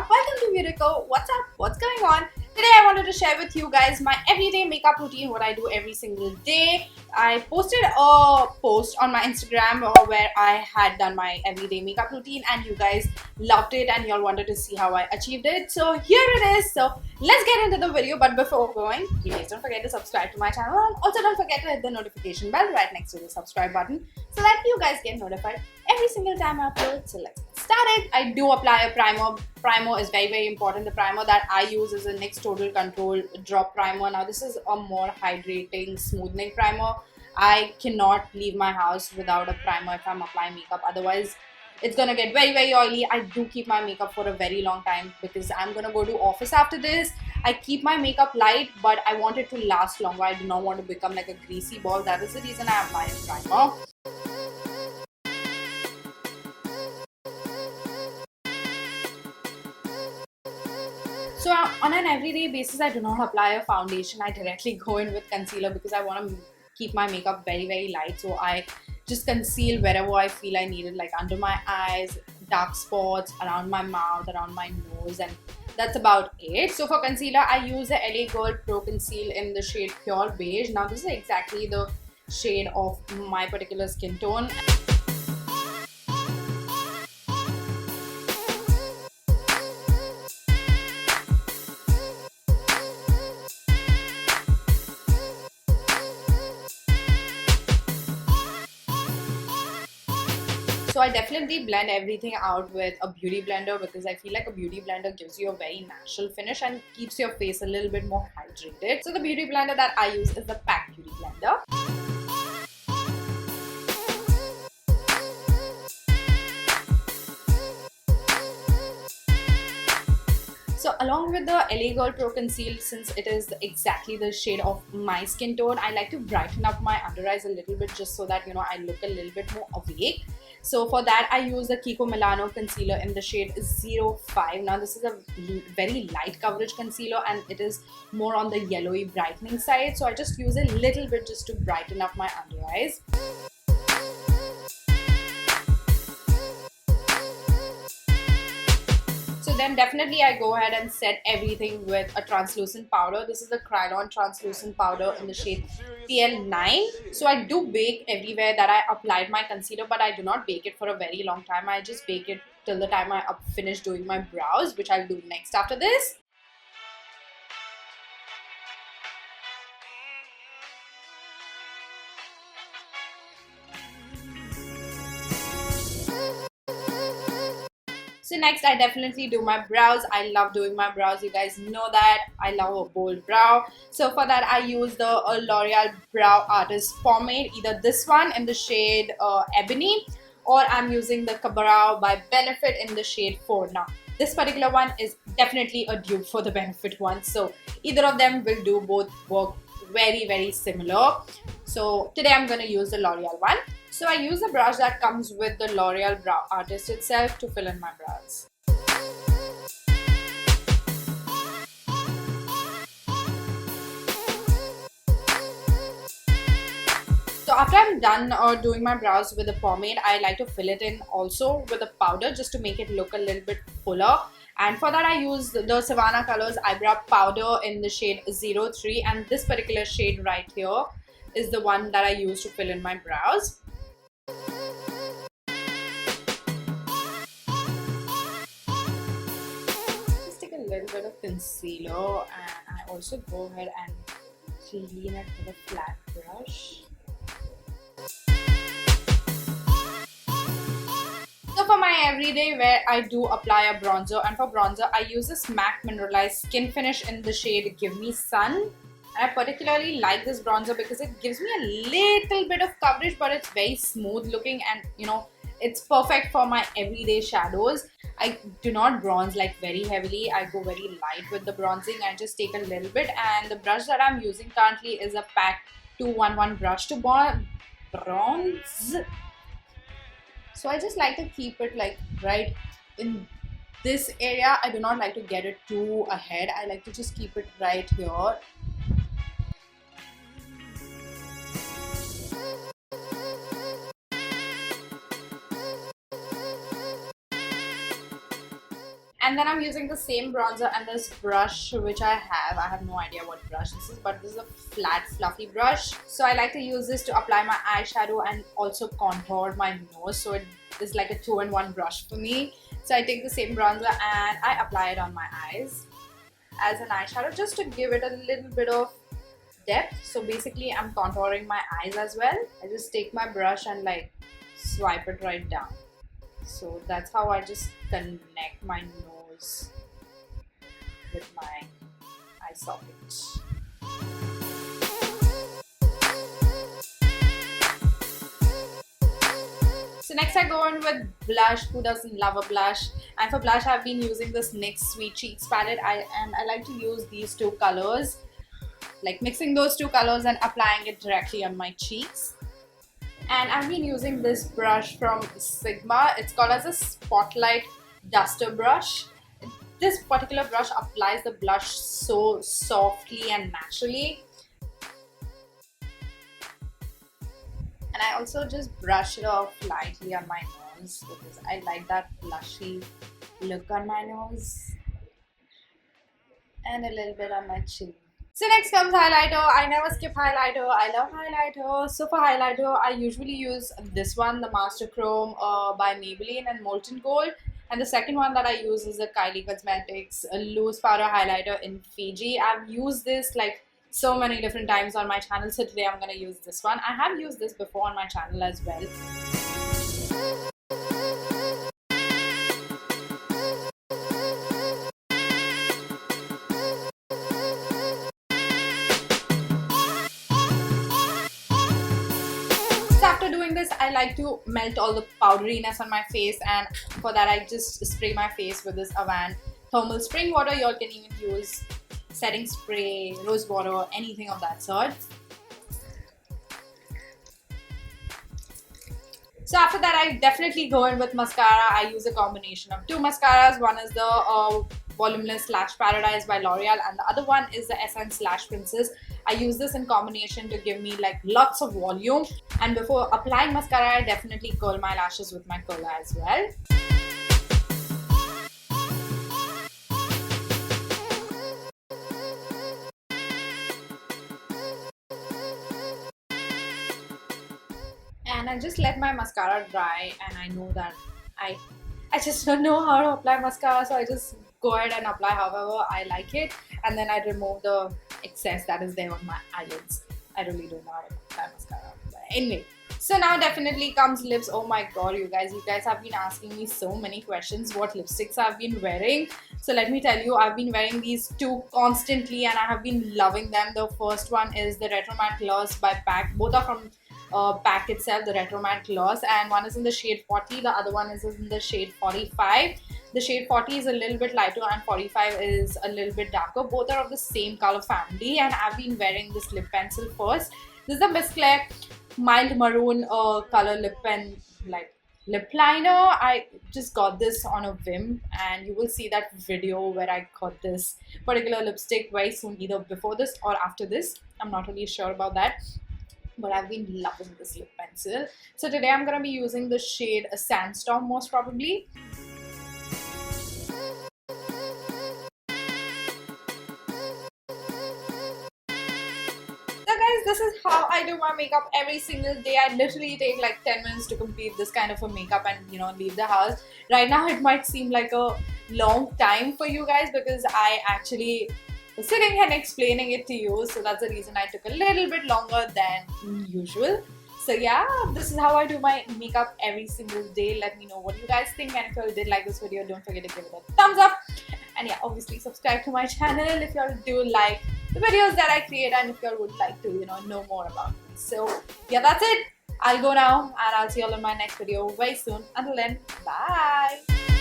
welcome to Kiko. What's up? What's going on? Today I wanted to share with you guys my everyday makeup routine, what I do every single day. I posted a post on my Instagram where I had done my everyday makeup routine and you guys loved it and y'all wanted to see how I achieved it. So here it is. So let's get into the video, but before going, please don't forget to subscribe to my channel and also don't forget to hit the notification bell right next to the subscribe button so that you guys get notified every single time I upload. So let's get started. I do apply a primer. Primer is very important. The primer that I use is a NYX Total Control Drop Primer. Now this is a more hydrating, smoothing primer. I cannot leave my house without a primer if I'm applying makeup. Otherwise, it's gonna get very oily. I do keep my makeup for a very long time because I'm gonna go to office after this. I keep my makeup light, but I want it to last longer. I do not want to become like a greasy ball. That is the reason I apply a primer. So on an everyday basis, I do not apply a foundation. I directly go in with concealer because I want to keep my makeup very light. So I just conceal wherever I feel I need it, like under my eyes, dark spots, around my mouth, around my nose, and that's about it. So for concealer, I use the LA Girl Pro Conceal in the shade Pure Beige. Now this is exactly the shade of my particular skin tone. So I definitely blend everything out with a beauty blender because I feel like a beauty blender gives you a very natural finish and keeps your face a little bit more hydrated. So the beauty blender that I use is the MAC Beauty Blender. So along with the LA Girl Pro Conceal, since it is exactly the shade of my skin tone, I like to brighten up my under eyes a little bit just so that, you know, I look a little bit more awake. So for that, I use the Kiko Milano concealer in the shade 05. Now this is a very light coverage concealer and it is more on the yellowy brightening side. So I just use a little bit just to brighten up my under eyes. So then definitely I go ahead and set everything with a translucent powder. This is the KRYOLAN translucent powder in the shade TL9. So I do bake everywhere that I applied my concealer, but I do not bake it for a very long time. I just bake it till the time I finish doing my brows, which I'll do next after this. So next, I definitely do my brows. I love doing my brows. You guys know that. I love a bold brow. So for that, I use the L'Oreal Brow Artist Pomade. Either this one in the shade Avene, or I'm using the Brow by Benefit in the shade 4. Now, this particular one is definitely a dupe for the Benefit one. So either of them will do, both work very similar. So today I'm going to use the L'Oreal one. So I use the brush that comes with the L'Oreal Brow Artist itself to fill in my brows. So after I'm done doing my brows with the pomade, I like to fill it in also with a powder just to make it look a little bit fuller. And for that I use the SIVANNA Colors Eyebrow Powder in the shade 03, and this particular shade right here is the one that I use to fill in my brows. Just take a little bit of concealer and I also go ahead and clean it with a flat brush. So for my everyday wear, I do apply a bronzer, and for bronzer I use this MAC Mineralize Skinfinish in the shade Give Me Sun. And I particularly like this bronzer because it gives me a little bit of coverage, but it's very smooth looking and, you know, it's perfect for my everyday shadows. I do not bronze like very heavily. I go very light with the bronzing. I just take a little bit, and the brush that I'm using currently is a PAC 211 brush to bronze. So I just like to keep it like right in this area. I do not like to get it too ahead. I like to just keep it right here. And then I'm using the same bronzer and this brush which I have no idea what brush this is, but this is a flat fluffy brush. So I like to use this to apply my eyeshadow and also contour my nose, so it is like a 2-in-1 brush for me. So I take the same bronzer and I apply it on my eyes as an eyeshadow just to give it a little bit of depth. So basically I'm contouring my eyes as well. I just take my brush and like swipe it right down. So that's how I just connect my nose with my eye socket. So next I go in with blush. Who doesn't love a blush? And for blush I've been using this NYX Sweet Cheeks palette. I like to use these two colors, like mixing those two colors and applying it directly on my cheeks. And I've been using this brush from Sigma. It's called as a Spotlight Duster brush. This particular brush applies the blush so softly and naturally. And I also just brush it off lightly on my nose because I like that blushy look on my nose. And a little bit on my chin. So next comes highlighter. I never skip highlighter. I love highlighter. So for highlighter, I usually use this one, the Master Chrome by Maybelline and Molten Gold. And the second one that I use is the Kylie Cosmetics Loose Powder Highlighter in Fiji. I've used this like so many different times on my channel. So today I'm going to use this one. I have used this before on my channel as well. After doing this, I like to melt all the powderiness on my face, and for that I just spray my face with this Avene thermal spring water. You all can even use setting spray, rose water, anything of that sort. So after that I definitely go in with mascara. I use a combination of two mascaras. One is the Voluminous Lash Paradise by L'Oreal and the other one is the Essence Lash Princess. I use this in combination to give me like lots of volume. And before applying mascara, I definitely curl my lashes with my curler as well. And I just let my mascara dry, and I know that I just don't know how to apply mascara, so I just go ahead and apply however I like it, and then I remove the excess that is there on my eyelids. I really don't know how to apply mascara. But anyway, so now definitely comes lips. Oh my god, you guys have been asking me so many questions what lipsticks I've been wearing. So let me tell you, I've been wearing these two constantly and I have been loving them. The first one is the Retro Matte Gloss by MAC. Both are from MAC itself, the Retro Matte Gloss, and one is in the shade 40, the other one is in the shade 45. The shade 40 is a little bit lighter and 45 is a little bit darker. Both are of the same color family, and I've been wearing this lip pencil first. This is the Miss Claire Mild Maroon color lip pen, like lip liner. I just got this on a whim, and you will see that video where I got this particular lipstick very soon, either before this or after this. I'm not really sure about that, but I've been loving this lip pencil. So today I'm going to be using the shade Sandstorm most probably. So guys, this is how I do my makeup every single day. I literally take like 10 minutes to complete this kind of a makeup and leave the house. Right now it might seem like a long time for you guys because I actually sitting and explaining it to you, so that's the reason I took a little bit longer than usual. So yeah, this is how I do my makeup every single day. Let me know what you guys think, and if you did like this video, don't forget to give it a thumbs up, and yeah, obviously subscribe to my channel if you all do like the videos that I create and if you all would like to know more about me. So yeah, that's it. I'll go now and I'll see you all in my next video very soon. Until then, bye.